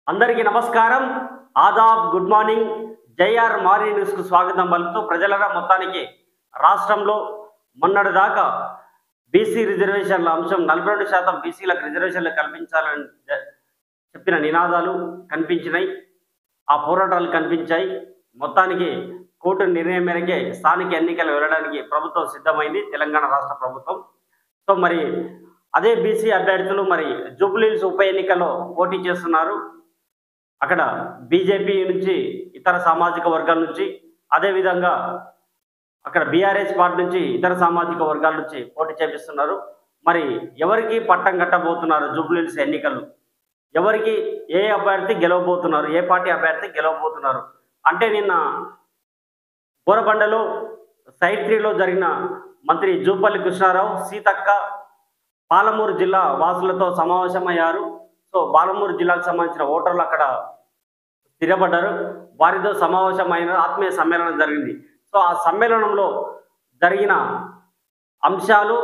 అందరికీ నమస్కారం, Aadab, good morning. జైఆర్ morning న్యూస్కు స్వాగతం పలుకుతూ ప్రజలరా మొత్తానికి రాష్ట్రంలో మొన్నటిదాకా బీసీ రిజర్వేషన్ల అంశం 42% బీసీలకు రిజర్వేషన్లు కల్పించాలని చెప్పిన నినాదాలు కనిపించినాయి, ఆ పోరాటాలు కనిపించాయి. మొత్తానికి కోర్టు నిర్ణయం మేరకే స్థానిక ఎన్నికలు వెళ్ళడానికి ప్రభుత్వం సిద్ధమైంది, తెలంగాణ రాష్ట్ర ప్రభుత్వం. సో మరి అదే బీసీ అభ్యర్థులు మరి జూబ్లీహిల్స్ ఉప ఎన్నికల్లో పోటీ చేస్తున్నారు. అక్కడ బీజేపీ నుంచి, ఇతర సామాజిక వర్గాల నుంచి, అదేవిధంగా అక్కడ బీఆర్ఎస్ పార్టీ నుంచి ఇతర సామాజిక వర్గాల నుంచి పోటీ చేపిస్తున్నారు. మరి ఎవరికి పట్టం కట్టబోతున్నారు జూబ్లీహిల్స్ ఎన్నికలు? ఎవరికి ఏ అభ్యర్థి గెలవబోతున్నారు, ఏ పార్టీ అభ్యర్థి గెలవబోతున్నారు అంటే, నిన్న బోరబండలో సైట్ 3లో జరిగిన మంత్రి జూపల్లి కృష్ణారావు, సీతక్క పాలమూరు జిల్లా వాసులతో సమావేశమయ్యారు. సో పాలమూరు జిల్లాకు సంబంధించిన ఓటర్లు అక్కడ స్థిరపడ్డారు. వారితో సమావేశమైన ఆత్మీయ సమ్మేళనం జరిగింది. సో ఆ సమ్మేళనంలో జరిగిన అంశాలు,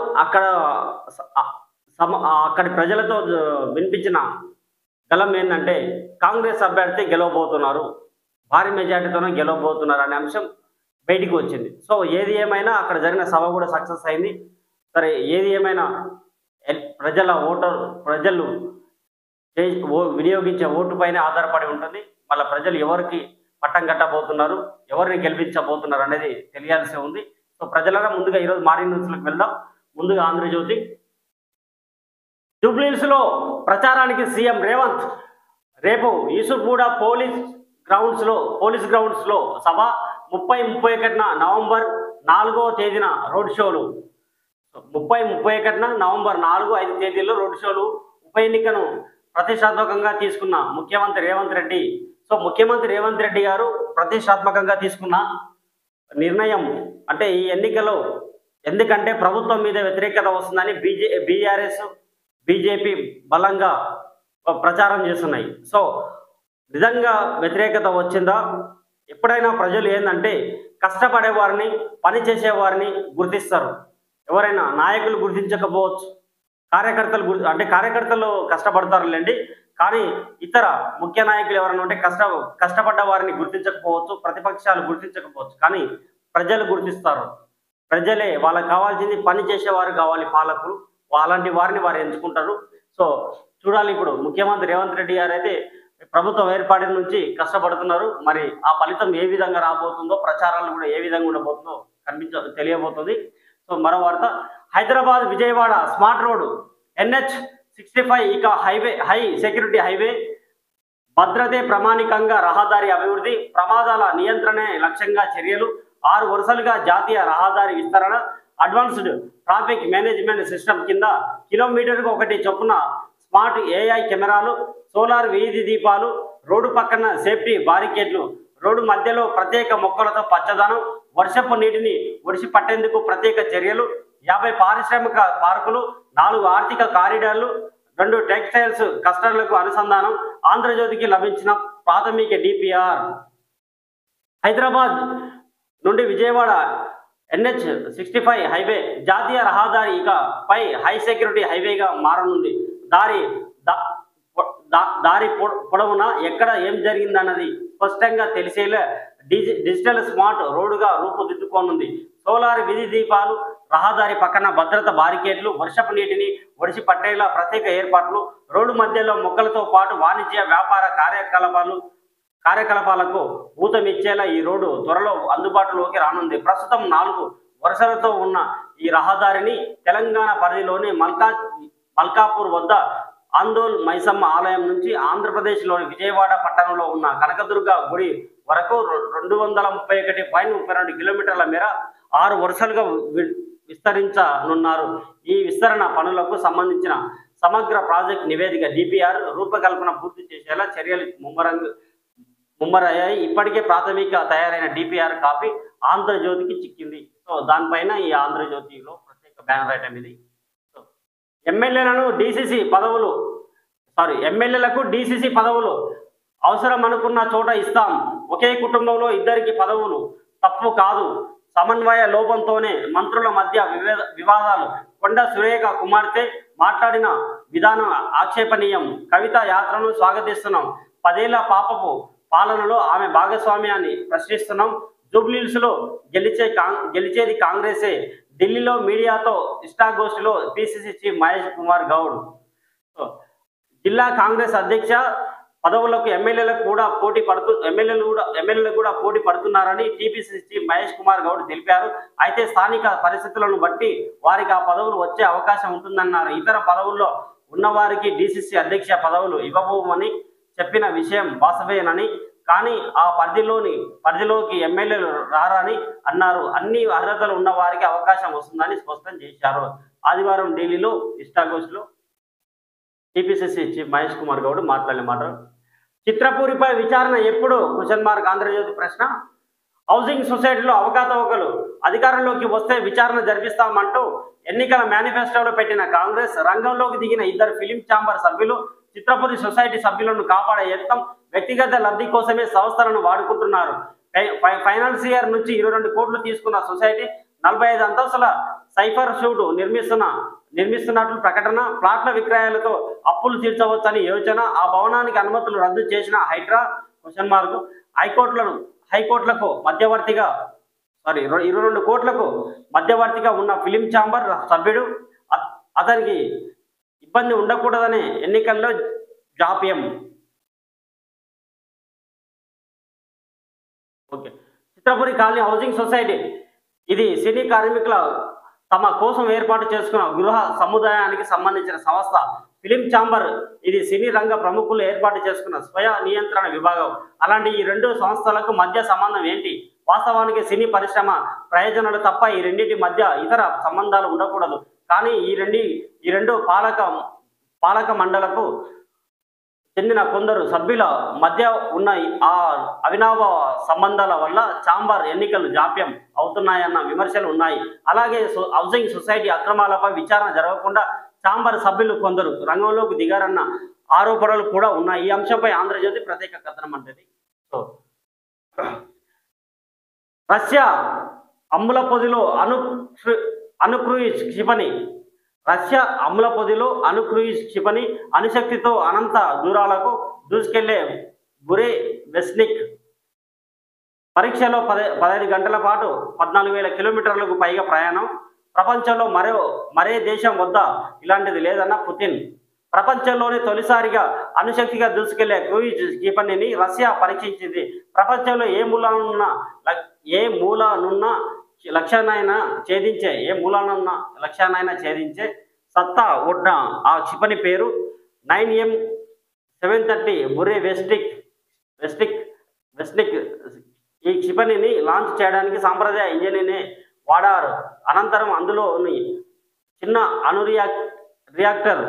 అక్కడి ప్రజలతో వినిపించిన గలం ఏంటంటే, కాంగ్రెస్ అభ్యర్థి గెలవబోతున్నారు, భారీ మెజార్టీతోనే గెలవబోతున్నారు అనే అంశం బయటికి వచ్చింది. సో ఏది ఏమైనా అక్కడ జరిగిన సభ కూడా సక్సెస్ అయింది. సరే, ఏది ఏమైనా ప్రజలు వినియోగించే ఓటు పైన ఆధారపడి ఉంటుంది. మళ్ళీ ప్రజలు ఎవరికి పట్టం కట్టబోతున్నారు, ఎవరిని గెలిపించబోతున్నారు అనేది తెలియాల్సి ఉంది. సో ప్రజలరా ముందుగా ఈరోజు మార్నింగ్ న్యూస్లకు వెళ్దాం. ముందుగా ఆంధ్రజ్యోతి. జూబ్లీహిల్స్లో ప్రచారానికి సీఎం రేవంత్ రేపు ఈసుగూడ పోలీస్ గ్రౌండ్స్లో సభ. 30-31 నవంబర్ 4వ తేదీన రోడ్ షోలు. 30-31 నవంబర్ 4-5 తేదీల్లో రోడ్ షోలు. ఉప ఎన్నికను ప్రతిష్టాత్మకంగా తీసుకున్న ముఖ్యమంత్రి రేవంత్ రెడ్డి. సో ముఖ్యమంత్రి రేవంత్ రెడ్డి గారు ప్రతిష్టాత్మకంగా తీసుకున్న నిర్ణయం అంటే, ఈ ఎన్నికలో ఎందుకంటే ప్రభుత్వం మీద వ్యతిరేకత వస్తుందని బీఆర్ఎస్, బీజేపీ బలంగా ప్రచారం చేస్తున్నాయి. సో నిజంగా వ్యతిరేకత వచ్చిందా? ఎప్పుడైనా ప్రజలు ఏంటంటే, కష్టపడే వారిని, పని చేసే వారిని గుర్తిస్తారు. ఎవరైనా నాయకులు గుర్తించకపోవచ్చు, కార్యకర్తలు కష్టపడతారులేండి, కానీ ఇతర ముఖ్య నాయకులు ఎవరైనా ఉంటే కష్టపడ్డ వారిని గుర్తించకపోవచ్చు, ప్రతిపక్షాలు గుర్తించకపోవచ్చు, కానీ ప్రజలు గుర్తిస్తారు. ప్రజలే వాళ్ళకి కావాల్సింది పని చేసేవారు కావాలి, పాలకులు. అలాంటి వారిని వారు ఎంచుకుంటారు. సో చూడాలి, ఇప్పుడు ముఖ్యమంత్రి రేవంత్ రెడ్డి గారు అయితే ప్రభుత్వం ఏర్పాటు నుంచి కష్టపడుతున్నారు. మరి ఆ ఫలితం ఏ విధంగా రాబోతుందో, ప్రచారాలు కూడా ఏ విధంగా ఉండబోతుందో తెలియబోతుంది. సో మరో వార్త, Hyderabad Vijayawada smart road NH-65 ఇక హై సెక్యూరిటీ హైవే. భద్రతే ప్రామాణికంగా రహదారి అభివృద్ధి, ప్రమాదాల నియంత్రణే లక్ష్యంగా చర్యలు. 6 వరుసలుగా జాతీయ రహదారి విస్తరణ. అడ్వాన్స్డ్ ట్రాఫిక్ మేనేజ్మెంట్ సిస్టమ్ కింద కిలోమీటర్కు 1 చొప్పున స్మార్ట్ AI కెమెరాలు, సోలార్ వీధి దీపాలు, రోడ్డు పక్కన సేఫ్టీ బారికేడ్లు, రోడ్డు మధ్యలో ప్రత్యేక మొక్కలతో పచ్చదనం, వర్షపు నీటిని ఒడిసి పట్టేందుకు ప్రత్యేక చర్యలు, 50 పారిశ్రామిక పార్కులు, 4 ఆర్థిక కారిడార్లు, 2 టెక్స్టైల్స్ క్లస్టర్లకు అనుసంధానం. ఆంధ్రజ్యోతికి లభించిన ప్రాథమిక DPR. హైదరాబాద్ నుండి విజయవాడ NH-65 హైవే జాతీయ రహదారి ఇక పై హై సెక్యూరిటీ హైవేగా మారనుంది. దారి పొడవునా ఎక్కడ ఏం జరిగిందన్నది స్పష్టంగా తెలిసేలా డిజిటల్ స్మార్ట్ రోడ్డుగా రూపుదిద్దుకోనుంది. సోలార్ విధి దీపాలు, రహదారి పక్కన భద్రత బారికేడ్లు, వర్షపు నీటిని ఒడిసి పట్టేలా ప్రత్యేక ఏర్పాట్లు, రోడ్డు మధ్యలో మొక్కలతో పాటు వాణిజ్య వ్యాపార కార్యకలాపాలకు ఊతమిచ్చేలా ఈ రోడ్డు త్వరలో అందుబాటులోకి రానుంది. ప్రస్తుతం 4 వరుసలతో ఉన్న ఈ రహదారిని తెలంగాణ పరిధిలోని మల్కాపూర్ వద్ద ఆందోల్ మైసమ్మ ఆలయం నుంచి ఆంధ్రప్రదేశ్లోని విజయవాడ పట్టణంలో ఉన్న కనకదుర్గ గుడి వరకు 231.32 కిలోమీటర్ల మేర 6 వరుసలుగా విస్తరించనున్నారు. ఈ విస్తరణ పనులకు సంబంధించిన సమగ్ర ప్రాజెక్ట్ నివేదిక DPR రూపకల్పన పూర్తి చేసేలా చర్యలు ముమ్మరయ్యాయి. ఇప్పటికే ప్రాథమిక తయారైన DPR కాపీ ఆంధ్రజ్యోతికి చిక్కింది. సో దానిపైన ఈ ఆంధ్రజ్యోతిలో ప్రత్యేక బ్యానర్ ఐటమ్ ఇది. ఎమ్మెల్యేలకు DCC పదవులు అవసరం అనుకున్న చోట ఇస్తాం. ఒకే కుటుంబంలో 2 పదవులు తప్పు కాదు. సమన్వయ లోపంతోనే మంత్రుల మధ్య వివాదాలు. కొండ సురేఖ కుమార్తె మాట్లాడిన విధానం ఆక్షేపణీయం. కవిత యాత్రను స్వాగతిస్తున్నాం. 10 ఏళ్ల పాపపు పాలనలో ఆమె భాగస్వామ్యాన్ని ప్రశ్నిస్తున్నాం. జూబ్లీహిల్స్ లో గెలిచేది కాంగ్రెసే. ఢిల్లీలో మీడియాతో ఇష్టాగోష్ఠిలో పిసిసి చీఫ్ మహేష్ కుమార్ గౌడ్. జిల్లా కాంగ్రెస్ అధ్యక్ష పదవులకు ఎమ్మెల్యేలకు కూడా పోటీ పడుతున్నారని టీపీసీసీ చీఫ్ మహేష్ కుమార్ గౌడ్ తెలిపారు. అయితే స్థానిక పరిస్థితులను బట్టి వారికి ఆ పదవులు వచ్చే అవకాశం ఉంటుందన్నారు. ఇతర పదవుల్లో ఉన్నవారికి డీసీసీ అధ్యక్ష పదవులు ఇవ్వబోమని చెప్పిన విషయం వాస్తవేనని, కానీ ఆ పరిధిలోకి ఎమ్మెల్యేలు రారని అన్నారు. అన్ని అర్హతలు ఉన్న వారికి అవకాశం వస్తుందని స్పష్టం చేశారు. ఆదివారం ఢిల్లీలో ఇష్టాగోష్ఠిలో టీపీసీసీ చీఫ్ మహేష్ కుమార్ గౌడ్ మాట్లాడిన మాటలు. చిత్రపూరిపై విచారణ ఎప్పుడు? ఆంధ్రజ్యోతి ప్రశ్న. హౌసింగ్ సొసైటీలో అవకతవకలు అధికారంలోకి వస్తే విచారణ జరిపిస్తామంటూ ఎన్నికల మేనిఫెస్టోలో పెట్టిన కాంగ్రెస్ రంగంలోకి దిగిన 2 ఫిలిం ఛాంబర్ సభ్యులు చిత్రపురి సొసైటీ సభ్యులను కాపాడే యత్నం, వ్యక్తిగత లబ్ధి కోసమే సంస్థలను వాడుకుంటున్నారు. ఫైనాన్సియర్ నుంచి 22 కోట్లు తీసుకున్న సొసైటీ 45 అంతస్తుల సైఫర్ షూట్ నిర్మిస్తున్నట్లు ప్రకటన. ప్లాట్ల విక్రయాలతో అప్పులు తీర్చవచ్చని యోచన. ఆ భవనానికి అనుమతులు రద్దు చేసిన హైడ్రా? హైకోర్టులకు మధ్యవర్తిగా 22 కోట్లకు మధ్యవర్తిగా ఉన్న ఫిలిం ఛాంబర్ సభ్యుడు అతనికి ఇబ్బంది ఉండకూడదనే ఎన్నికల్లో జాప్యం. చిత్రపురి కాలనీ హౌసింగ్ సొసైటీ ఇది సినీ కార్మికుల తమ కోసం ఏర్పాటు చేసుకున్న గృహ సముదాయానికి సంబంధించిన సంస్థ. ఫిలిం ఛాంబర్ ఇది సినీ రంగ ప్రముఖులు ఏర్పాటు చేసుకున్న స్వయ నియంత్రణ విభాగం. అలాంటి ఈ 2 సంస్థలకు మధ్య సంబంధం ఏంటి? వాస్తవానికి సినీ పరిశ్రమ ప్రయోజనాలు తప్ప ఈ రెండింటి మధ్య ఇతర సంబంధాలు ఉండకూడదు. కానీ ఈ రెండు పాలక మండలకు చెందిన కొందరు సభ్యుల మధ్య ఉన్న ఆ అవినావ సంబంధాల వల్ల ఛాంబర్ ఎన్నికలు జాప్యం అవుతున్నాయన్న విమర్శలు ఉన్నాయి. అలాగే హౌసింగ్ సొసైటీ అక్రమాలపై విచారణ జరగకుండా ఛాంబర్ సభ్యులు కొందరు రంగంలోకి దిగారన్న ఆరోపణలు కూడా ఉన్నాయి. ఈ అంశంపై ఆంధ్రజ్యోతి ప్రత్యేక కథనం అంటది. రష్యా అమ్ముల పొదిలో అనుక్రూయిజ్ క్షిపణి అణుశక్తితో అనంత దూరాలకు దూసుకెళ్లే బురేవెస్నిక్ పరీక్షలో 15 గంటల పాటు 14,000 కిలోమీటర్లకు పైగా ప్రయాణం. ప్రపంచంలో మరే దేశం వద్ద ఇలాంటిది లేదన్న పుతిన్. ప్రపంచంలోనే తొలిసారిగా అణుశక్తిగా దూసుకెళ్లే క్రూయిజ్ క్షిపణిని రష్యా పరీక్షించింది. ప్రపంచంలో ఏ మూలనున్న లక్ష్యాన్నైనా ఛేదించే సత్తా ఉన్న ఆ క్షిపణి పేరు 9M730 బురేవెస్నిక్. ఈ క్షిపణిని లాంచ్ చేయడానికి సాంప్రదాయ ఇంజనీర్నే వాడారు. అనంతరం అందులోని చిన్న రియాక్టర్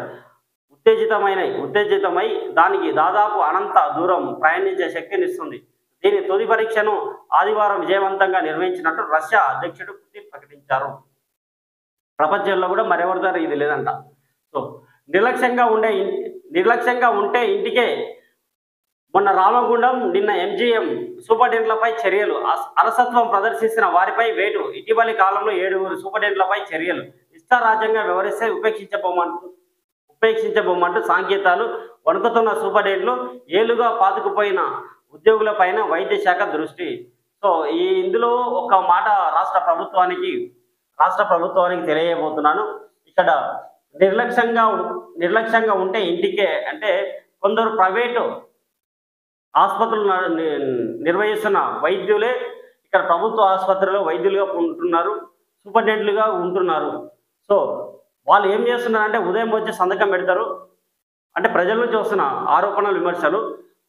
ఉత్తేజితమై దానికి దాదాపు అనంత దూరం ప్రయాణించే శక్తినిస్తుంది. దీని తొలి పరీక్షను ఆదివారం విజయవంతంగా నిర్వహించినట్టు రష్యా అధ్యక్షుడు పుతిన్ ప్రకటించారు. ప్రపంచంలో కూడా మరెవరి దగ్గర ఇది లేదంట. సో నిర్లక్ష్యంగా ఉంటే ఇంటికే. మొన్న రామగుండం, నిన్న MGM సూపరింటెండెంట్లపై చర్యలు. అలసత్వం ప్రదర్శించిన వారిపై వేటు. ఇటీవలి కాలంలో 7 సూపరింటెండెంట్లపై చర్యలు. ఇష్టారాజ్యంగా వ్యవహరిస్తే ఉపేక్షించబోమంటూ సంకేతాలు. వణుకుతున్న సూపరింటెండెంట్లు, ఏళ్లుగా పాతుకుపోయిన ఉద్యోగులపైన వైద్య శాఖ దృష్టి. సో ఇందులో ఒక మాట రాష్ట్ర ప్రభుత్వానికి తెలియబోతున్నాను. ఇక్కడ నిర్లక్ష్యంగా ఉంటే ఇంటికే అంటే కొందరు ప్రైవేటు ఆసుపత్రులు నిర్వహిస్తున్న వైద్యులే ఇక్కడ ప్రభుత్వ ఆసుపత్రిలో వైద్యులుగా ఉంటున్నారు, సూపరింటెండెంట్లుగా ఉంటున్నారు. సో వాళ్ళు ఏం చేస్తున్నారంటే ఉదయం వచ్చి సంతకం పెడతారు. అంటే ప్రజల నుంచి వస్తున్న ఆరోపణలు, విమర్శలు.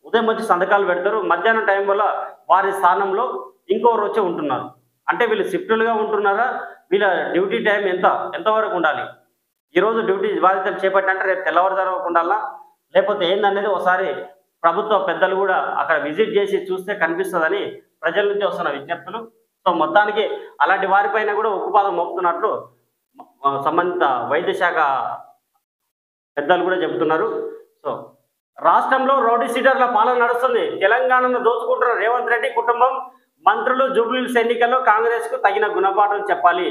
ఉదయం వచ్చి సంతకాలు పెడతారు. మధ్యాహ్నం టైం వల్ల వారి స్థానంలో ఇంకొకరు వచ్చి ఉంటున్నారు. అంటే వీళ్ళు షిఫ్టులుగా ఉంటున్నారా? వీళ్ళ డ్యూటీ టైం ఎంతవరకు ఉండాలి? ఈరోజు డ్యూటీ బాధ్యతలు చేపట్టంటే రేపు తెల్లవారుజామున ఉండాలా, లేకపోతే ఏందనేది ఒకసారి ప్రభుత్వ పెద్దలు కూడా అక్కడ విజిట్ చేసి చూస్తే కనిపిస్తుందని ప్రజల నుంచి వస్తున్న విజ్ఞప్తులు. సో మొత్తానికి అలాంటి వారిపైన కూడా ఉక్కుపాదం మోపుతున్నట్లు సంబంధిత వైద్య శాఖ పెద్దలు కూడా చెబుతున్నారు. సో రాష్ట్రంలో రౌడీ షీటర్ల పాలన నడుస్తుంది. తెలంగాణను దోచుకుంటున్న రేవంత్ రెడ్డి కుటుంబం మంత్రులు జూబ్లీహిల్స్ ఎన్నికల్లో కాంగ్రెస్ కు తగిన గుణపాఠం చెప్పాలి.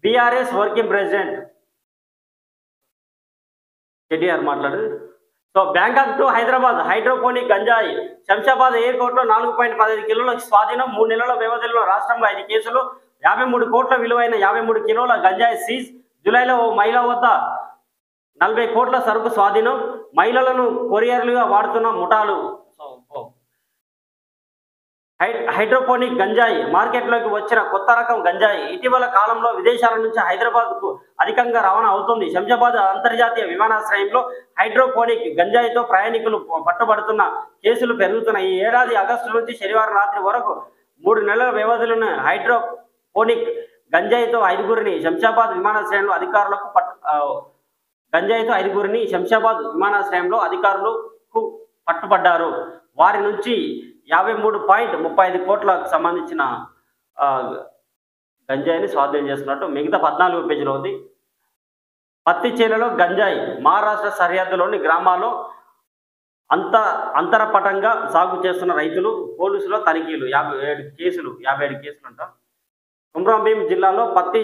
బీఆర్ఎస్ వర్కింగ్ ప్రెసిడెంట్ కేటీఆర్ మాట్లాడారు. So so Bangkok to Hyderabad hydroponic గంజాయి శంషాబాద్ ఎయిర్పోర్ట్ లో 4.15 కిలోల స్వాధీనం. 3 నెలల వ్యవధిలో రాష్ట్రంలో 5 కేసులు. 53 కోట్ల విలువైన 53 కిలోల గంజాయి సీజ్. జూలైలో ఓ మహిళ వద్ద 40 కోట్ల సరుకు స్వాధీనం. మహిళలను కొరియర్లుగా వాడుతున్న ముఠాలు. హైడ్రోపోనిక్ గంజాయి మార్కెట్లోకి వచ్చిన కొత్త రకం గంజాయి ఇటీవల కాలంలో విదేశాల నుంచి హైదరాబాద్కు అధికంగా రవాణా అవుతుంది. శంషాబాద్ అంతర్జాతీయ విమానాశ్రయంలో హైడ్రోపోనిక్ గంజాయితో ప్రయాణికులు పట్టుబడుతున్న కేసులు పెరుగుతున్నాయి. ఈ ఏడాది ఆగస్టు నుంచి శనివారం రాత్రి వరకు 3 నెలల వ్యవధిలోనే హైడ్రోపోనిక్ గంజాయితో 5గురిని శంషాబాద్ విమానాశ్రయంలో అధికారులకు పట్టుబడ్డారు. వారి నుంచి 53.35 కోట్లకు సంబంధించిన గంజాయిని స్వాధీనం చేస్తున్నట్టు మిగతా 14 పేజీలో ఉంది. పత్తి చేలలో గంజాయి మహారాష్ట్ర సరిహద్దులోని గ్రామాల్లో అంతరపటంగా సాగు చేస్తున్న రైతులు. పోలీసుల తనిఖీలు. 57 కేసులు అంట. కుమ్రంభీం జిల్లాలో పత్తి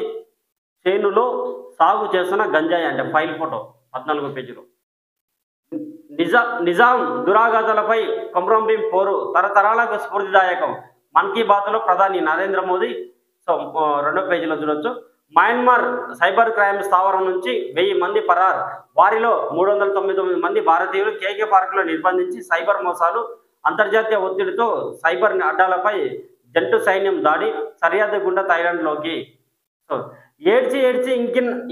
చేనులో సాగు చేస్తున్న గంజాయి అంటే ఫైల్ ఫోటో 14 పేజీలో. నిజాం దురాఘాతాలపై కుమ్రంభీం పోరు తరతరాలకు స్ఫూర్తిదాయకం. మన్ కీ బాత్లో ప్రధాని నరేంద్ర మోదీ. సో 2వ పేజీలో చూడొచ్చు. మయన్మార్ సైబర్ క్రైమ్ స్థావరం నుంచి 1000 మంది పరార్. వారిలో 399 మంది భారతీయులు. కేకే పార్కులో నిర్బంధించి సైబర్ మోసాలు. అంతర్జాతీయ ఒత్తిడితో సైబర్ అడ్డాలపై జంటు సైన్యం దాడి. సరిహద్దు గుండా థాయిలాండ్లోకి. సో ఏడ్చి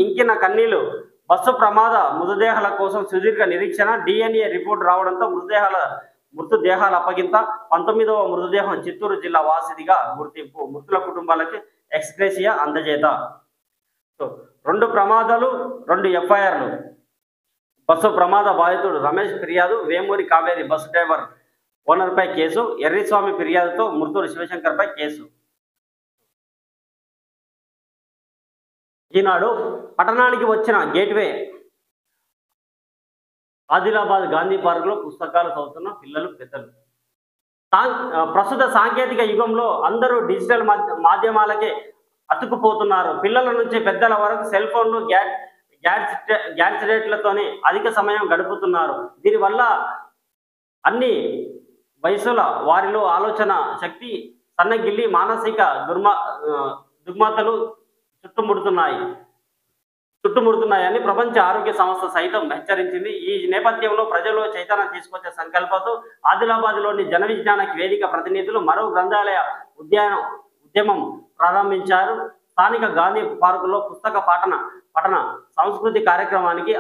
ఇంకిన కన్నీళ్లు. బస్సు ప్రమాద మృతదేహాల కోసం సుదీర్ఘ నిరీక్షణ. DNA రిపోర్ట్ రావడంతో మృతదేహాల అప్పగింత. 19వ మృతదేహం చిత్తూరు జిల్లా వాసిదిగా గుర్తింపు. మృతుల కుటుంబాలకి ఎక్స్గ్రేషియా అందజేత. సో 2 ప్రమాదాలు 2 FIRలు. బస్సు ప్రమాద బాధితుడు రమేష్ ఫిర్యాదు. వేమూరి కావేరి బస్సు డ్రైవర్ ఓనర్పై కేసు. ఎర్రిస్వామి ఫిర్యాదుతో మృతుడు శివశంకర్పై కేసు. ఈనాడు పట్టణానికి వచ్చిన గేట్వే. ఆదిలాబాద్ గాంధీ పార్కులో పుస్తకాలు చదువుతున్న పిల్లలు పెద్దలు. ప్రస్తుత సాంకేతిక యుగంలో అందరూ డిజిటల్ మాధ్యమాలకే అతుక్కుపోతున్నారు. పిల్లల నుంచి పెద్దల వరకు సెల్ ఫోన్లు గ్యాడ్జెట్లతోనే అధిక సమయం గడుపుతున్నారు. దీనివల్ల అన్ని వయసుల వారిలో ఆలోచన శక్తి సన్నగిల్లి మానసిక దుర్మతలు చుట్టుముడుతున్నాయని ప్రపంచ ఆరోగ్య సంస్థ సైతం హెచ్చరించింది. ఈ నేపథ్యంలో ప్రజల్లో చైతన్యం తీసుకొచ్చే సంకల్పంతో ఆదిలాబాద్లోని జన విజ్ఞాన వేదిక ప్రతినిధులు మరో గ్రంథాలయ ఉద్యమం ప్రారంభించారు. స్థానిక గాంధీ పార్కులో పుస్తక పఠన సంస్కృతి కార్యక్రమానికి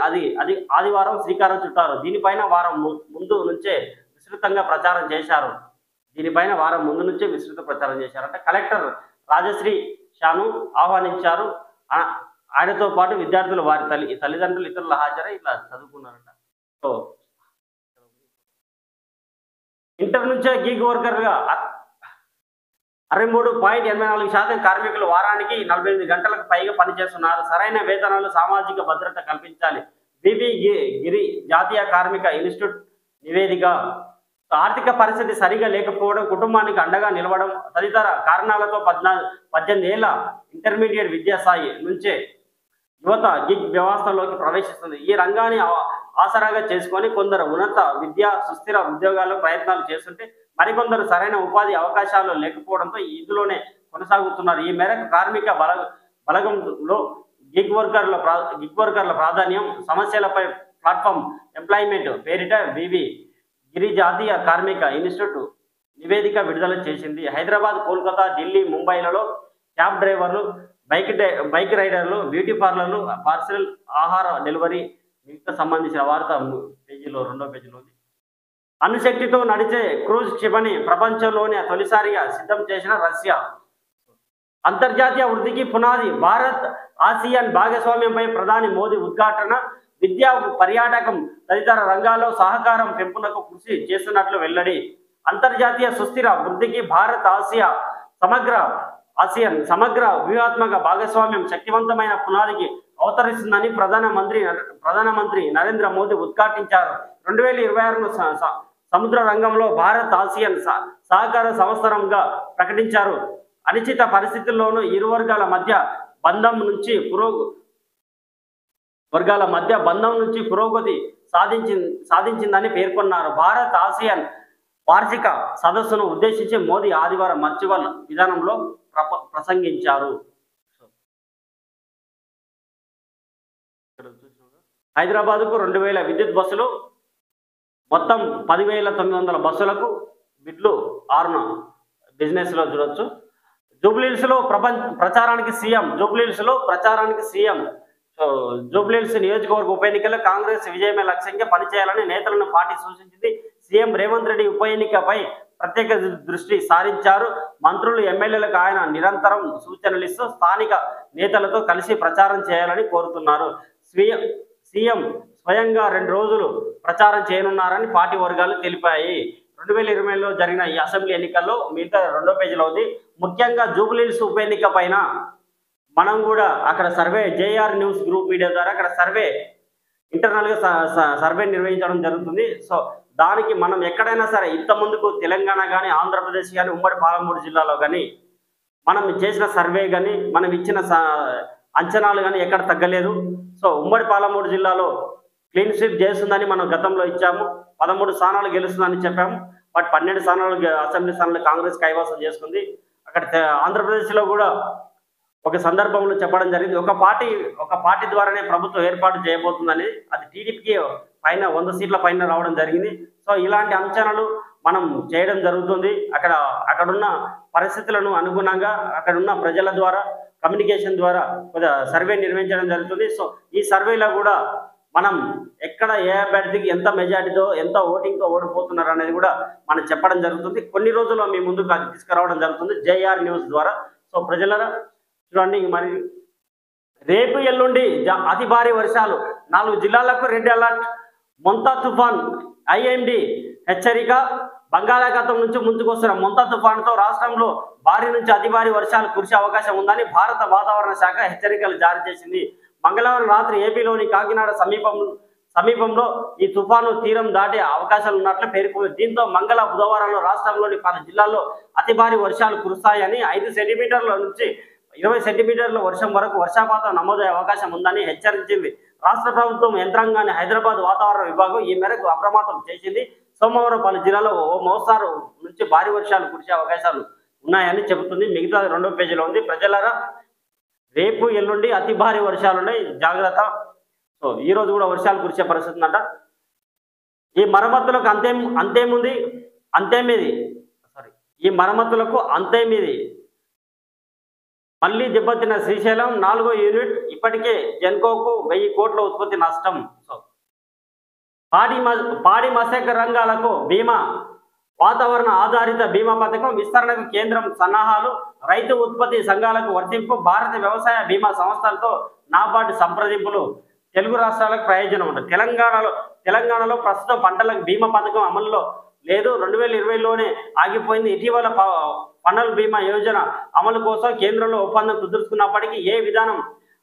ఆదివారం శ్రీకారం చుట్టారు. దీనిపైన వారం ముందు నుంచే విస్తృత ప్రచారం చేశారు. అంటే కలెక్టర్ రాజశ్రీ షాను ఆహ్వానించారు. ఆయనతో పాటు విద్యార్థులు వారి తల్లిదండ్రులు ఇతరులు హాజరై ఇలా చదువుకున్నారట. సో ఇంటర్ నుంచే గిగ్ వర్కర్గా 63.84% కార్మికులు వారానికి 48 గంటలకు పైగా పనిచేస్తున్నారు. సరైన వేతనాలు సామాజిక భద్రత కల్పించాలి. బీబీ గిరి జాతీయ కార్మిక ఇన్స్టిట్యూట్ నివేదిక. ఆర్థిక పరిస్థితి సరిగా లేకపోవడం, కుటుంబానికి అండగా నిలవడం తదితర కారణాలతో 18 ఏళ్ల ఇంటర్మీడియట్ విద్యాస్థాయి నుంచే యువత గిగ్ వ్యవస్థలోకి ప్రవేశిస్తుంది. ఈ రంగాన్ని ఆసరాగా చేసుకొని కొందరు ఉన్నత విద్య సుస్థిర ఉద్యోగాల్లో ప్రయత్నాలు చేస్తుంటే మరికొందరు సరైన ఉపాధి అవకాశాలు లేకపోవడంతో ఇందులోనే కొనసాగుతున్నారు. ఈ మేరకు కార్మిక బలగంలో గిగ్ వర్కర్ల ప్రాధాన్యం సమస్యలపై ప్లాట్ఫామ్ ఎంప్లాయ్మెంట్ పేరిట బీబీ గిరి జాతీయ కార్మిక ఇన్స్టిట్యూట్ నివేదిక విడుదల చేసింది. హైదరాబాద్, కోల్కతా, ఢిల్లీ, ముంబైలలో క్యాబ్ డ్రైవర్లు, బైక్ రైడర్లు, బ్యూటీ పార్లర్లు, పార్సల్ ఆహార డెలివరీ వీటికి సంబంధించిన వార్త పేజీలో 2వ పేజీలో ఉంది. అణుశక్తితో నడిచే క్రూజ్ క్షిపణి ప్రపంచంలోనే తొలిసారిగా సిద్ధం చేసిన రష్యా. అంతర్జాతీయ వృద్ధికి పునాది భారత్ ఆసియాన్ భాగస్వామ్యంపై ప్రధాని మోదీ ఉద్ఘాటన. విద్యా, పర్యాటకం తదితర రంగాల్లో సహకారం పెంపునకు కృషి చేస్తున్నట్లు వెల్లడి. అంతర్జాతీయ సుస్థిర వృద్ధికి భారత్ ఆసియాన్ సమగ్ర వ్యూహాత్మక భాగస్వామ్యం శక్తివంతమైన పునాదికి అవతరిస్తుందని ప్రధానమంత్రి నరేంద్ర మోదీ ఉద్ఘాటించారు. 2026ను సముద్ర రంగంలో భారత్ ఆసియాన్ సహకార సంవత్సరంగా ప్రకటించారు. అనిశ్చిత పరిస్థితుల్లోనూ ఇరు వర్గాల మధ్య బంధం నుంచి పురోగతి సాధించిందని పేర్కొన్నారు. భారత్ ఆసియాన్ వార్షిక సదస్సును ఉద్దేశించి మోదీ ఆదివారం వర్చువల్ విధానంలో ప్రసంగించారు. హైదరాబాద్కు 2000 విద్యుత్ బస్సులు, మొత్తం 10,900 బస్సులకు బిడ్లు 6న బిజినెస్లో చూడొచ్చు. జూబ్లీహిల్స్లో ప్రచారానికి సీఎం. జూబ్లీహిల్స్ నియోజకవర్గ ఉప ఎన్నికల్లో కాంగ్రెస్ విజయమే లక్ష్యంగా పనిచేయాలని నేతలను పార్టీ సూచించింది. సీఎం రేవంత్ రెడ్డి ఉప ఎన్నికపై ప్రత్యేక దృష్టి సారించారు. మంత్రులు, ఎమ్మెల్యేలకు ఆయన నిరంతరం సూచనలు ఇస్తూ స్థానిక నేతలతో కలిసి ప్రచారం చేయాలని కోరుతున్నారు. సీఎం స్వయంగా 2 రోజులు ప్రచారం చేయనున్నారని పార్టీ వర్గాలు తెలిపాయి. 2020లో జరిగిన ఈ అసెంబ్లీ ఎన్నికల్లో మిగతా 2వ పేజీలో ఉంది. ముఖ్యంగా జూబ్లీహిల్స్ ఉప ఎన్నిక పైన మనం కూడా అక్కడ survey JR news group media ద్వారా అక్కడ ఇంటర్నల్గా సర్వే నిర్వహించడం జరుగుతుంది. సో దానికి మనం ఎక్కడైనా సరే ఇంత ముందుకు తెలంగాణ కానీ, ఆంధ్రప్రదేశ్ కానీ, ఉమ్మడి పాలమూరు జిల్లాలో కానీ మనం చేసిన సర్వే కానీ, మనం ఇచ్చిన అంచనాలు కానీ ఎక్కడ తగ్గలేదు. సో ఉమ్మడి పాలమూరు జిల్లాలో క్లీన్ స్వీప్ చేస్తుందని మనం గతంలో ఇచ్చాము. 13 స్థానాలు గెలుస్తుందని చెప్పాము. బట్ 12 స్థానాలు అసెంబ్లీ స్థానాలు కాంగ్రెస్ కైవసం చేసుకుంది. అక్కడ ఆంధ్రప్రదేశ్లో కూడా ఒక సందర్భంలో చెప్పడం జరిగింది, ఒక పార్టీ ద్వారానే ప్రభుత్వం ఏర్పాటు చేయబోతుందని. అది టీడీపీకి పైన 100 సీట్ల పైన రావడం జరిగింది. సో ఇలాంటి అంచనాలు మనం చేయడం జరుగుతుంది. అక్కడున్న పరిస్థితులను అనుగుణంగా అక్కడున్న ప్రజల ద్వారా కమ్యూనికేషన్ ద్వారా సర్వే నిర్వహించడం జరుగుతుంది. సో ఈ సర్వేలో కూడా మనం ఎక్కడ ఏ అభ్యర్థికి ఎంత మెజార్టీతో, ఎంత ఓటింగ్తో ఓడిపోతున్నారు అనేది కూడా మనం చెప్పడం జరుగుతుంది. కొన్ని రోజుల్లో మీ ముందుకు అది తీసుకురావడం జరుగుతుంది జేఆర్ న్యూస్ ద్వారా. సో ప్రజలరా చూడండి, మరి రేపు ఎల్లుండి అతి భారీ వర్షాలు, 4 జిల్లాలకు రెడ్ అలర్ట్. మొంతా తుఫాన్, ఐఎండీ హెచ్చరిక. బంగాళాఖాతం నుంచి ముందుకొస్తున్న మొంతా తుఫాన్తో రాష్ట్రంలో భారీ నుంచి అతి భారీ వర్షాలు కురిసే అవకాశం ఉందని భారత వాతావరణ శాఖ హెచ్చరికలు జారీ చేసింది. మంగళవారం రాత్రి ఏపీలోని కాకినాడ సమీపంలో ఈ తుఫాను తీరం దాటే అవకాశాలు ఉన్నట్లు పేర్కొంది. దీంతో బుధవారంలో రాష్ట్రంలోని 10 జిల్లాల్లో అతి భారీ వర్షాలు కురుస్తాయని, 5 సెంటీమీటర్ల నుంచి 20 సెంటీమీటర్ల వర్షం వరకు వర్షపాతం నమోదయ్యే అవకాశం ఉందని హెచ్చరించింది. రాష్ట్ర ప్రభుత్వం యంత్రాంగాన్ని హైదరాబాద్ వాతావరణ విభాగం ఈ మేరకు అప్రమత్తం చేసింది. సోమవారం 10 జిల్లాల్లో ఓ మోస్తారు నుంచి భారీ వర్షాలు కురిసే అవకాశాలు ఉన్నాయని చెబుతుంది. మిగతా 2వ పేజీలో ఉంది. ప్రజలారా రేపు ఎల్లుండి అతి భారీ వర్షాలున్నాయి, జాగ్రత్త. సో ఈ రోజు కూడా వర్షాలు కురిసే పరిస్థితి ఉందంట. ఈ మరమ్మతులకు అంతేమిది. మళ్ళీ దెబ్బతిన్న శ్రీశైలం 4వ యూనిట్, ఇప్పటికే జెన్కోకు 1000 కోట్ల ఉత్పత్తి నష్టం. సో పాడి మత్స్య రంగాలకు బీమా, వాతావరణ ఆధారిత బీమా పథకం విస్తరణకు కేంద్రం సన్నాహాలు. రైతు ఉత్పత్తి సంఘాలకు వర్తింపు. భారత వ్యవసాయ బీమా సంస్థలతో నాబార్డు సంప్రదింపులు. తెలుగు రాష్ట్రాలకు ప్రయోజనం ఉంటుంది. తెలంగాణలో ప్రస్తుతం పంటలకు బీమా పథకం అమలులో లేదు. 2020లోనే ఆగిపోయింది. ఇటీవల పంటల బీమా యోజన అమలు కోసం కేంద్రంలో ఒప్పందం కుదుర్చుకున్నప్పటికీ ఏ విధానం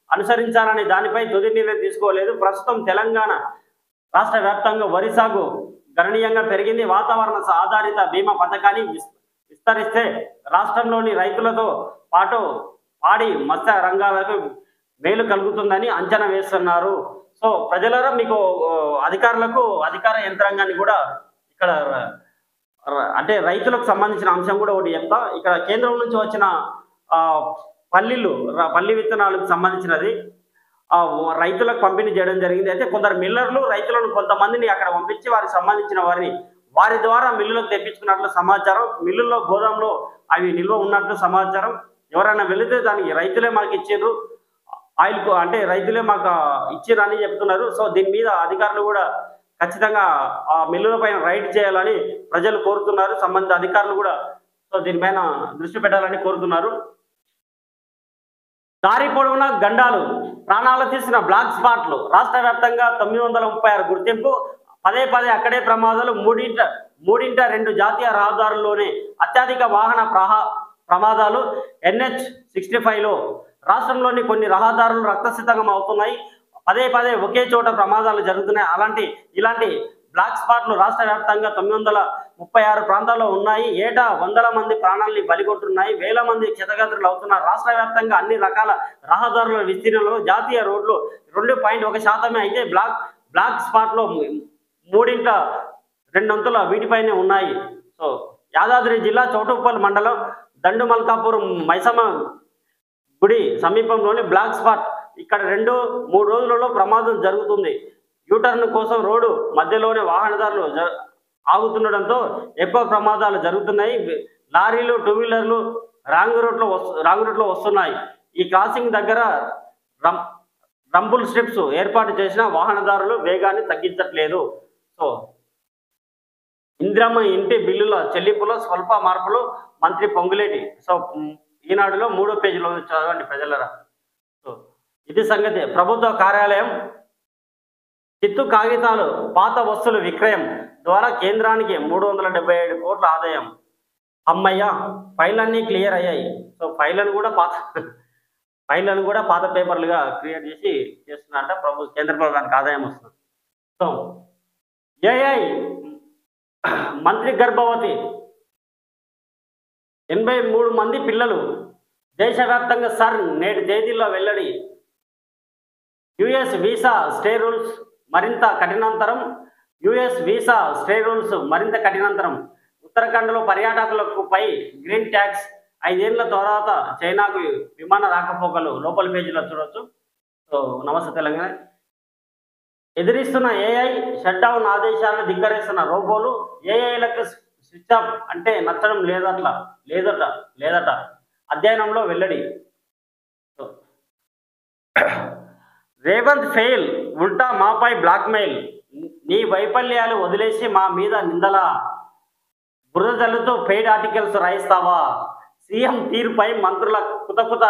అనుసరించాలని దానిపై తుది నిర్ణయం తీసుకోలేదు. ప్రస్తుతం తెలంగాణ రాష్ట్ర వ్యాప్తంగా వరి సాగు గణనీయంగా పెరిగింది. వాతావరణ ఆధారిత బీమా పథకాన్ని విస్తరిస్తే రాష్ట్రంలోని రైతులతో పాటు పాడి మత్స్య రంగాలకు మేలు కలుగుతుందని అంచనా వేస్తున్నారు. సో ప్రజలారా, మీకు అధికార యంత్రాంగాన్ని కూడా ఇక్కడ అంటే రైతులకు సంబంధించిన అంశం కూడా ఒకటి చెప్తా. ఇక్కడ కేంద్రం నుంచి వచ్చిన పల్లి విత్తనాలకు సంబంధించినది రైతులకు పంపిణీ చేయడం జరిగింది. అయితే కొందరు మిల్లర్లు రైతులను కొంతమందిని అక్కడ పంపించి వారికి సంబంధించిన వారి ద్వారా మిల్లులకు తెప్పించుకున్నట్లు సమాచారం. మిల్లుల్లో గోదాంలో అవి నిల్వ ఉన్నట్లు సమాచారం. ఎవరైనా వెళితే దానికి రైతులే మాకు ఇచ్చారు, అంటే రైతులే మాకు ఇచ్చారు అని చెప్తున్నారు. సో దీని మీద అధికారులు కూడా ఖచ్చితంగా ఆ మిల్లుల పైన రైడ్ చేయాలని ప్రజలు కోరుతున్నారు. సంబంధిత అధికారులు కూడా సో దీనిపైన దృష్టి పెట్టాలని కోరుతున్నారు. దారి పొడవునా గండాలు, ప్రాణాలు తీసిన బ్లాక్ స్పాట్లు. రాష్ట్ర వ్యాప్తంగా 936 గుర్తింపు. పదే అక్కడే ప్రమాదాలు. మూడింట 2 జాతీయ రహదారుల్లోనే అత్యధిక వాహన ప్రమాదాలు. NH65లో రాష్ట్రంలోని కొన్ని రహదారులు రక్తసిద్ధంగా అవుతున్నాయి. పదే ఒకే చోట ప్రమాదాలు జరుగుతున్నాయి. ఇలాంటి బ్లాక్ స్పాట్లు రాష్ట్ర వ్యాప్తంగా 936 ప్రాంతాల్లో ఉన్నాయి. ఏటా వందల మంది ప్రాణాలని బలిగొంటున్నాయి. వేల మంది క్షతగాత్రులు అవుతున్నారు. రాష్ట్ర వ్యాప్తంగా అన్ని రకాల రహదారుల విస్తీర్ణంలో జాతీయ రోడ్లు 2.1% అయితే బ్లాక్ స్పాట్లో మూడింట రెండొంతుల వీటిపైనే ఉన్నాయి. సో యాదాద్రి జిల్లా చౌటుప్పల్ మండలం దండుమల్కాపూర్ మైసమ్మ గుడి సమీపంలోని బ్లాక్ స్పాట్. ఇక్కడ 2-3 రోజులలో ప్రమాదం జరుగుతుంది. యూటర్న్ కోసం రోడ్డు మధ్యలోనే వాహనదారులు ఆగుతుండడంతో ఎక్కువ ప్రమాదాలు జరుగుతున్నాయి. లారీలు, 2 వీలర్లు రాంగ్ రూట్లో వస్తున్నాయి. ఈ క్రాసింగ్ దగ్గర రంపుల్ స్ట్రిప్స్ ఏర్పాటు చేసిన వాహనదారులు వేగాన్ని తగ్గించట్లేదు. సో ఇందిరమ్మ ఇంటి బిల్లుల చెల్లింపులో స్వల్ప మార్పులు మంత్రి పొంగులేటి. సో ఈనాడులో 3వ పేజీలో చదవండి ప్రజలరా. సో ఇది సంగతి. ప్రభుత్వ కార్యాలయం చిత్తు కాగితాలు పాత వస్తువుల విక్రయం ద్వారా కేంద్రానికి 377 కోట్ల ఆదాయం. అమ్మయ్య, ఫైళ్ళన్నీ క్లియర్ అయ్యాయి. సో ఫైళ్ళను కూడా పాత పేపర్లుగా క్రియేట్ చేసి చేస్తున్నారంట. కేంద్ర ప్రభుత్వానికి ఆదాయం వస్తుంది. సో ఏఐ మంత్రి గర్భవతి, 83 మంది పిల్లలు. దేశవ్యాప్తంగా నేటి తేదీల్లో వెల్లడి. యుఎస్ వీసా స్టే రూల్స్ మరింత కఠినంతరం. ఉత్తరాఖండ్లో పర్యాటకులకు పై గ్రీన్ ట్యాక్స్. 5 ఏళ్ల తర్వాత చైనాకు విమాన రాకపోకలు. లోపల పేజీలో చూడవచ్చు. సో నమస్తే తెలంగాణ. ఎదిరిస్తున్న ఏఐ షట్ డౌన్ ఆదేశాలను ధిక్కరిస్తున్న రోబోలు. ఏఐలకు స్విచ్ ఆఫ్ అంటే నచ్చడం లేదట అధ్యయనంలో వెల్లడి. రేవంత్ ఫెయిల్, ఉల్టా మాపై బ్లాక్మెయిల్. నీ వైఫల్యాలు వదిలేసి మా మీద నిందల. బురద జల్లుతో పెయిడ్ ఆర్టికల్స్ రాయిస్తావా? సీఎం తీరుపై మంత్రుల కుతకుత.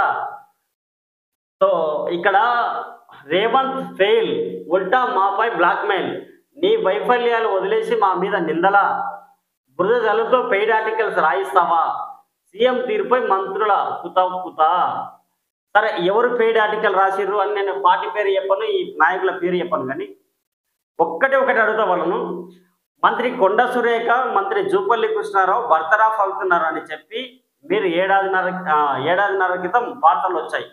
సో ఇక్కడ రేవంత్ ఫెయిల్, ఉల్టా మాపై బ్లాక్మెయిల్. నీ వైఫల్యాలు వదిలేసి మా మీద నిందల. బురద జల్లుతో పెయిడ్ ఆర్టికల్స్ రాయిస్తావా? సీఎం తీరుపై మంత్రుల కుతకుత. సరే, ఎవరు పెయిడ్ ఆర్టికల్ రాసిర్రు అని నేను పార్టీ పేరు చెప్పను, ఈ నాయకుల పేరు చెప్పను. కానీ ఒకటి అడుగుతా వాళ్ళను. మంత్రి కొండ సురేఖ, మంత్రి జూపల్లి కృష్ణారావు బర్తరాఫ్ అవుతున్నారు అని చెప్పి మీరు ఏడాదిన్నర క్రితం వార్తలు వచ్చాయి.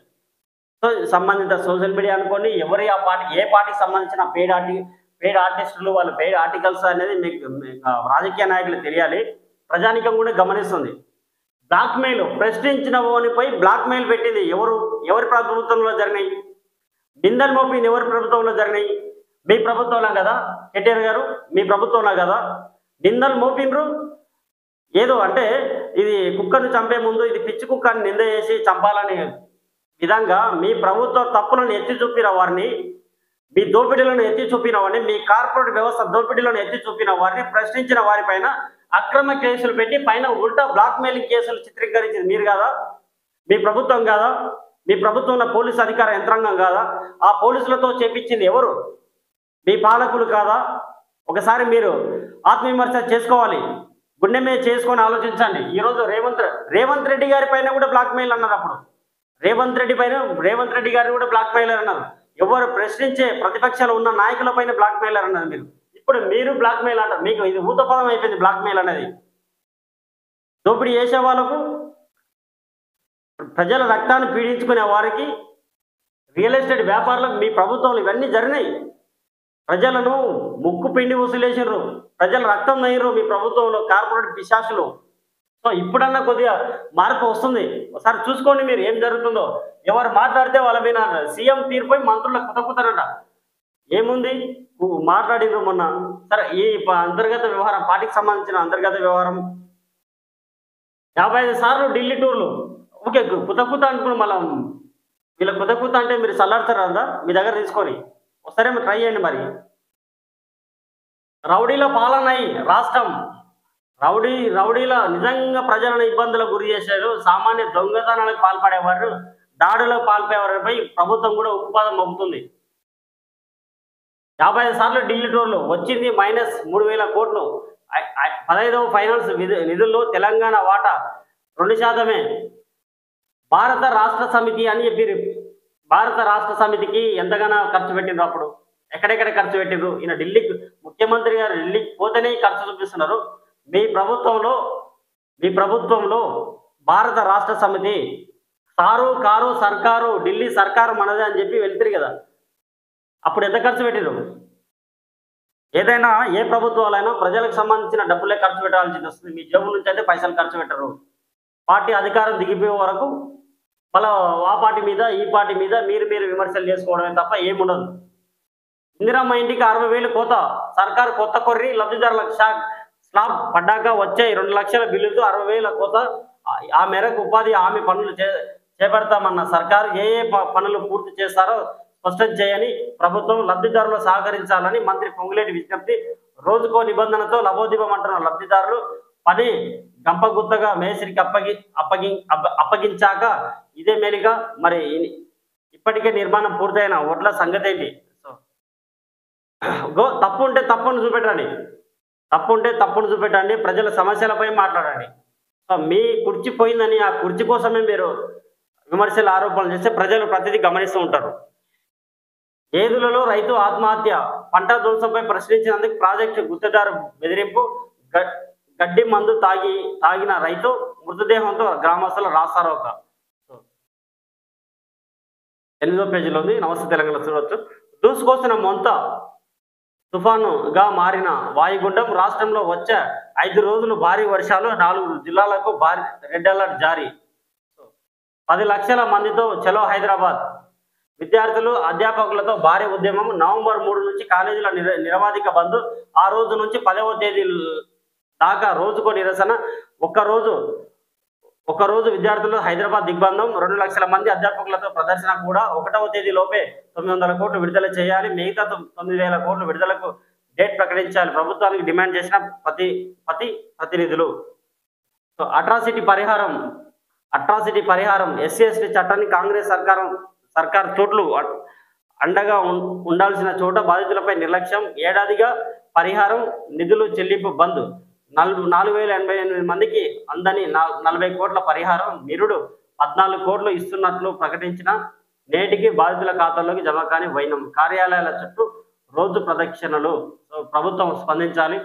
సో సంబంధిత సోషల్ మీడియా అనుకోండి, ఏ పార్టీకి సంబంధించిన పెయిడ్ ఆర్టిస్టులు, వాళ్ళు పెయిడ్ ఆర్టికల్స్ అనేది మీకు రాజకీయ నాయకులు తెలియాలి. ప్రజానికం కూడా గమనిస్తుంది. బ్లాక్మెయిల్, ప్రశ్నించిన వానిపై బ్లాక్మెయిల్ పెట్టింది ఎవరి ప్రభుత్వంలో జరిగినాయి? నిందలు మోపింది ఎవరి ప్రభుత్వంలో జరిగినాయి? మీ ప్రభుత్వంలో కదా కేటీఆర్ గారు, మీ ప్రభుత్వంలో కదా నిందలు మోపిండ్రు. ఏదో అంటే ఇది కుక్కను చంపే ముందు ఇది పిచ్చి కుక్కని నింద చేసి చంపాలని విధంగా మీ ప్రభుత్వ తప్పులను ఎత్తి చూపిన వారిని, మీ దోపిడీలను ఎత్తి చూపిన వారిని, మీ కార్పొరేట్ వ్యవస్థ దోపిడీలను ఎత్తి చూపిన వారిని, ప్రశ్నించిన వారిపైన అక్రమ కేసులు పెట్టి పైన ఉల్టా బ్లాక్మెయిలింగ్ కేసులు చిత్రీకరించింది మీరు కాదా? మీ ప్రభుత్వం కాదా? మీ ప్రభుత్వంలో పోలీసు అధికార యంత్రాంగం కాదా? ఆ పోలీసులతో చేపించింది ఎవరు? మీ పాలకులు కాదా? ఒకసారి మీరు ఆత్మవిమర్శ చేసుకోవాలి, గుండె మీద చేసుకొని ఆలోచించండి. ఈరోజు రేవంత్ రెడ్డి గారి పైన కూడా బ్లాక్మెయిల్ అన్నారు. అప్పుడు రేవంత్ రెడ్డి గారిని కూడా బ్లాక్మెయిలర్ అన్నారు. ఎవరు ప్రశ్నించే ప్రతిపక్షాలు ఉన్న నాయకుల పైన బ్లాక్మెయిలర్ అన్నారు మీరు. ఇప్పుడు మీరు బ్లాక్మెయిల్ అంటారు. మీకు ఇది ఊతపదం అయిపోయింది బ్లాక్మెయిల్ అనేది. దోపిడీ చేసే వాళ్ళకు, ప్రజల రక్తాన్ని పీడించుకునే వారికి, రియల్ ఎస్టేట్ వ్యాపారులకు మీ ప్రభుత్వంలో ఇవన్నీ జరిగినాయి. ప్రజలను ముక్కు పిండి వసూలేసారు, ప్రజల రక్తం నయ్యారు మీ ప్రభుత్వంలో కార్పొరేట్ పిశాసులు. సో ఇప్పుడన్నా కొద్దిగా మార్పు వస్తుంది. ఒకసారి చూసుకోండి మీరు ఏం జరుగుతుందో. ఎవరు మాట్లాడితే వాళ్ళ మీద సీఎం తీరుపై మంత్రులకు కుతకుతారట. ఏముంది మాట్లాడినారు మొన్న. సరే, ఈ అంతర్గత వ్యవహారం, పార్టీకి సంబంధించిన అంతర్గత వ్యవహారం. 55 సార్లు ఢిల్లీ టూర్లు. ఓకే, కుతకుత అనుకుని మళ్ళీ వీళ్ళ కుతకుత అంటే మీరు చల్లారుతారా మీ దగ్గర తీసుకొని ఒకసారి ట్రై చేయండి. మరి రౌడీల పాలనై రాష్ట్రం. రౌడీల నిజంగా ప్రజలను ఇబ్బందులకు గురి చేశారు. సామాన్య దొంగతనాలకు పాల్పడేవారు, దాడులకు పాల్పడేవారిపై ప్రభుత్వం కూడా ఉక్కుపాదం మోపుతుంది. 55 సార్లు ఢిల్లీ టూర్లు, వచ్చింది -3,000 కోట్లు. 15వ ఫైనాన్స్ నిధుల్లో తెలంగాణ వాటా 2%. భారత రాష్ట్ర సమితి అని చెప్పారు. భారత రాష్ట్ర సమితికి ఎంతగానో ఖర్చు పెట్టిండ్రు. అప్పుడు ఎక్కడెక్కడ ఖర్చు పెట్టిండ్రు? ఈయన ఢిల్లీకి, ముఖ్యమంత్రి గారు ఢిల్లీకి పోతేనే ఖర్చు చూపిస్తున్నారు. మీ ప్రభుత్వంలో భారత రాష్ట్ర సమితి కారు సర్కారు, ఢిల్లీ సర్కారు మనదే అని చెప్పి వెళ్తారు కదా. అప్పుడు ఎంత ఖర్చు పెట్టిండ్రు? ఏదైనా ఏ ప్రభుత్వాలైనా ప్రజలకు సంబంధించిన డబ్బులే ఖర్చు పెట్టాల్సి వస్తుంది. మీ జేబు నుంచి అయితే పైసలు ఖర్చు పెట్టరు. పార్టీ అధికారం దిగిపోయే వరకు మళ్ళా ఆ పార్టీ మీద, ఈ పార్టీ మీద మీరు విమర్శలు చేసుకోవడమే తప్ప ఏముండదు. ఇందిరమ్మ ఇంటికి 60,000 కోత. సర్కారు కొత్త కొర్రి లబ్ధిదారులకు స్లాబ్ పడ్డాక వచ్చే 2 లక్షల బిల్లుతో 60,000 కోత. ఆ మేరకు ఉపాధి హామీ పనులు చేపడతామన్న సర్కారు ఏ పనులు పూర్తి చేస్తారో స్పష్టం చేయని ప్రభుత్వం లబ్ధిదారులు సహకరించాలని మంత్రి పొంగులేటి విజ్ఞప్తి. రోజుకో నిబంధనతో లబోదిబమంటున్న లబ్ధిదారులు పని గంపగుత్తగా మేస్త్రికి అప్పగించాక ఇదే మేలుగా. మరి ఇప్పటికే నిర్మాణం పూర్తయిన ఓట్ల సంగతి ఏంటి? తప్పు ఉంటే తప్పును చూపెట్టండి, ప్రజల సమస్యలపై మాట్లాడండి. మీ కుర్చీ పోయిందని ఆ కుర్చీ కోసమే మీరు విమర్శలు ఆరోపణలు చేస్తే ప్రజలు ప్రతిదీ గమనిస్తూ ఉంటారు. ఏదులలో రైతు ఆత్మహత్య, పంట ధ్వంసంపై ప్రశ్నించినందుకు ప్రాజెక్టు గుత్తేదారు బెదిరింపు, గడ్డి మందు తాగిన రైతు మృతదేహంతో గ్రామస్తులు రాస్తారోక. 8వ పేజీలో ఉంది. నమస్తే తెలంగాణ చూడవచ్చు. దూసుకొస్తున్న మొంత తుఫానుగా మారిన వాయుగుండం. రాష్ట్రంలో వచ్చే 5 రోజులు భారీ వర్షాలు. 4 జిల్లాలకు భారీ రెడ్ అలర్ట్ జారీ. 10 లక్షల మందితో చలో హైదరాబాద్. విద్యార్థులు అధ్యాపకులతో భారీ ఉద్యమం. నవంబర్ 3 నుంచి కాలేజీల నిరవధిక బంద్. ఆ రోజు నుంచి 10వ తేదీ దాకా రోజుకో నిరసన. ఒక్కరోజు విద్యార్థులు హైదరాబాద్ దిగ్బంధం. 2 లక్షల మంది అధ్యాపకులతో ప్రదర్శన కూడా. 1వ తేదీ లోపే 900 కోట్లు విడుదల చేయాలి. మిగతా 9,000 కోట్లు విడుదలకు డేట్ ప్రకటించాలి. ప్రభుత్వానికి డిమాండ్ చేసిన ప్రతినిధులు. అట్రాసిటీ పరిహారం ఎస్సీ ఎస్టీ చట్టాన్ని కాంగ్రెస్ సర్కార్ తోట్లు అండగా ఉండాల్సిన చోట బాధితులపై నిర్లక్ష్యం. ఏడాదిగా పరిహారం నిధులు చెల్లింపు బంద్. 4,088 మందికి అందని 40 కోట్ల పరిహారం. నిరుడు 14 కోట్లు ఇస్తున్నట్లు ప్రకటించిన నేటికి బాధితుల ఖాతాల్లోకి జమ కాని వైనం. కార్యాలయాల చుట్టూ రోజు ప్రదక్షిణలు. ప్రభుత్వం స్పందించాలి.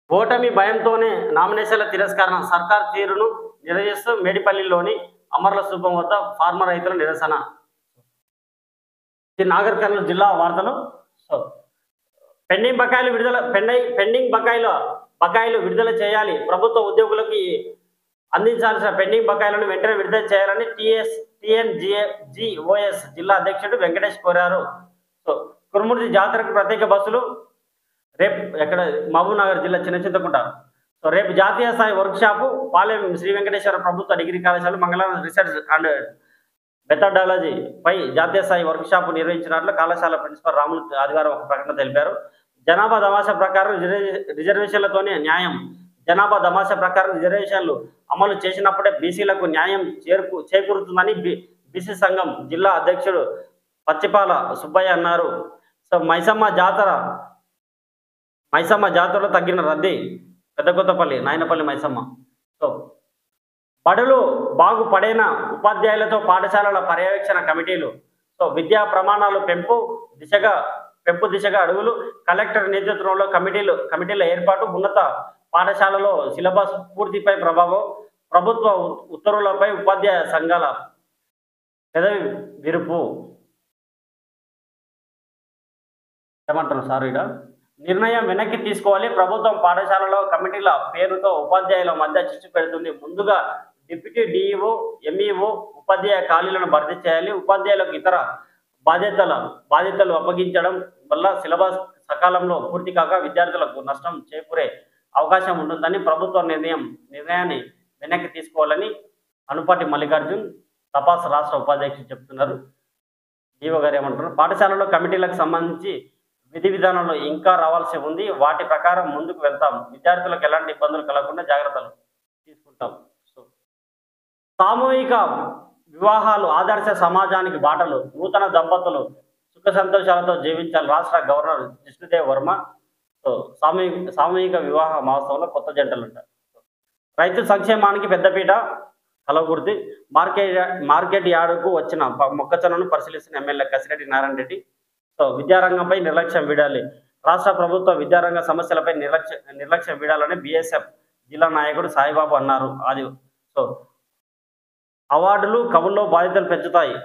ఓటమి భయంతోనే నామినేషన్ల తిరస్కరణ. సర్కార్ తీరును నిరసిస్తూ మేడిపల్లిలోని అమర్ల స్థూపం వద్ద ఫార్మర్ రైతుల నిరసన. ఇది నాగర్ కర్నూలు జిల్లా వార్తలు. పెండింగ్ బకాయిలు విడుదల చేయాలి. ప్రభుత్వ ఉద్యోగులకి అందించాల్సిన పెండింగ్ బకాయిలను వెంటనే విడుదల చేయాలని TNGOS జిల్లా అధ్యక్షుడు వెంకటేష్ కోరారు. కురుమూర్తి జాతరకు ప్రత్యేక బస్సులు రేపు ఎక్కడ మహబూబ్ నగర్ జిల్లా చింతకుంట. రేపు జాతీయ స్థాయి వర్క్షాపు. పాలెం శ్రీ వెంకటేశ్వర ప్రభుత్వ డిగ్రీ కళాశాల మంగళవారం రిసెర్చ్ అండ్ మెథడాలజీ పై జాతీయ స్థాయి వర్క్షాప్ నిర్వహించినట్లు కళాశాల ప్రిన్సిపల్ రాములు ఆదివారం ఒక ప్రకటన తెలిపారు. జనాభా దమాషా ప్రకారం రిజర్వేషన్లతోనే న్యాయం. జనాభా దమాషా ప్రకారం రిజర్వేషన్లు అమలు చేసినప్పుడే బీసీలకు న్యాయం చేకూరుతుందని బీసీ సంఘం జిల్లా అధ్యక్షుడు పచ్చిపాల సుబ్బయ్య అన్నారు. మైసమ్మ జాతరలో తగ్గిన రద్దీ. పెద్దకొత్తపల్లి నాయనపల్లి మైసమ్మ. బడులు బాగుపడేన ఉపాధ్యాయులతో పాఠశాలల పర్యవేక్షణ కమిటీలు. విద్యా ప్రమాణాలు పెంపు దిశగా అడుగులు. కలెక్టర్ నేతృత్వంలో కమిటీల ఏర్పాటు. ఉన్నత పాఠశాలలో సిలబస్ పూర్తిపై ప్రభావం. ప్రభుత్వ ఉత్తర్వులపై ఉపాధ్యాయ సంఘాల పెదవి విరుపు. ఏమంటారు సార్? ఇక్కడ నిర్ణయం వెనక్కి తీసుకోవాలి. ప్రభుత్వం పాఠశాలలో కమిటీల పేరుతో ఉపాధ్యాయుల మధ్య చిచ్చు పెడుతుంది. ముందుగా డిప్యూటీ డిఈఓ, ఎంఈఓ ఉపాధ్యాయ ఖాళీలను భర్తీ చేయాలి. ఉపాధ్యాయులకు ఇతర బాధ్యతలు అప్పగించడం వల్ల సిలబస్ సకాలంలో పూర్తి కాక విద్యార్థులకు నష్టం చేకూరే అవకాశం ఉంటుందని ప్రభుత్వ నిర్ణయాన్ని వెనక్కి తీసుకోవాలని అనుపాటి మల్లికార్జున్ తపాస్ రాష్ట్ర ఉపాధ్యక్షుడు చెప్తున్నారు. డిఓ గారు ఏమంటారు? పాఠశాలలో కమిటీలకు సంబంధించి విధి విధానంలో ఇంకా రావాల్సి ఉంది. వాటి ప్రకారం ముందుకు వెళ్తాం. విద్యార్థులకు ఎలాంటి ఇబ్బందులు కలగకుండా జాగ్రత్తలు తీసుకుంటాం. సామూహిక వివాహాలు ఆదర్శ సమాజానికి బాటలు. నూతన దంపతులు సుఖ సంతోషాలతో జీవించాలి. రాష్ట్ర గవర్నర్ జిష్ణుదేవ్ వర్మ. సామూహిక వివాహ మహోత్సవంలో కొత్త జంటలు ఉంటారు. రైతు సంక్షేమానికి పెద్దపీట. కలవకుర్తి మార్కెట్ యార్డుకు వచ్చిన మొక్కజొన్నను పరిశీలిస్తున్న ఎమ్మెల్యే కసిరెడ్డి నారాయణ రెడ్డి. విద్యారంగంపై నిర్లక్ష్యం వీడాలి. రాష్ట్ర ప్రభుత్వ విద్యారంగ సమస్యలపై నిర్లక్ష్యం వీడాలని బీఎస్ఎఫ్ జిల్లా నాయకుడు సాయిబాబు అన్నారు. అవార్డులు కవుల్లో బాధ్యతలు పెంచుతాయి.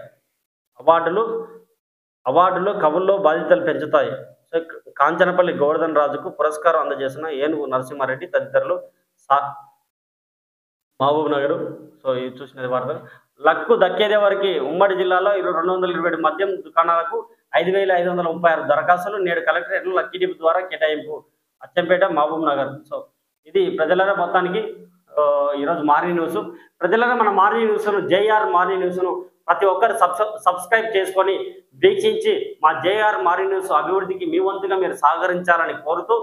అవార్డులు కవుల్లో బాధ్యతలు పెంచుతాయి. సో, కాంచనపల్లి గోవర్ధన్ రాజుకు పురస్కారం అందజేసిన ఏనుగు నరసింహారెడ్డి తదితరులు సా మహబూబ్ నగర్. సో, ఇది చూసినది వార్త. లక్కు దక్కేదెవరికి? ఉమ్మడి జిల్లాలో 227 మద్యం దుకాణాలకు 5,536 దరఖాస్తులు నేడు కలెక్టరేట్లో లక్కీ డిప్ ద్వారా కేటాయింపు. అచ్చంపేట, మహబూబ్ నగర్. సో, ఇది ప్రజలారా మొత్తానికి ఈరోజు మార్నింగ్ న్యూస్. ప్రజలారా మన మార్నింగ్ న్యూస్ను, జేఆర్ మార్నింగ్ న్యూస్ను ప్రతి ఒక్కరు సబ్స్క్రైబ్ చేసుకొని వీక్షించి మా జేఆర్ మార్నింగ్ న్యూస్ అభివృద్ధికి మీ వంతుగా మీరు సహకరించాలని కోరుతూ,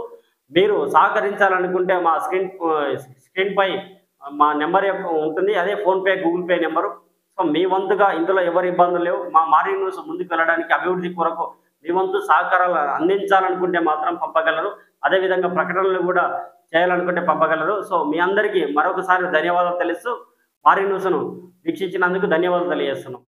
మీరు సహకరించాలనుకుంటే మా స్క్రీన్ పై మా నెంబర్ ఉంటుంది. అదే PhonePe, Google Pay number. So, మీ వంతుగా ఇందులో ఎవరి ఇబ్బందులు లేవు. మా మార్నింగ్ న్యూస్ ముందుకు వెళ్ళడానికి అభివృద్ధి కొరకు మీ వంతు సహకారాలు అందించాలనుకుంటే మాత్రం పంపగలరు. అదేవిధంగా ప్రకటనలు కూడా చేయాలనుకుంటే పంపగలరు. సో, మీ అందరికీ మరొకసారి ధన్యవాదాలు తెలుస్తూ మార్నింగ్ న్యూస్‌ను వీక్షించినందుకు ధన్యవాదాలు తెలియజేస్తున్నాం.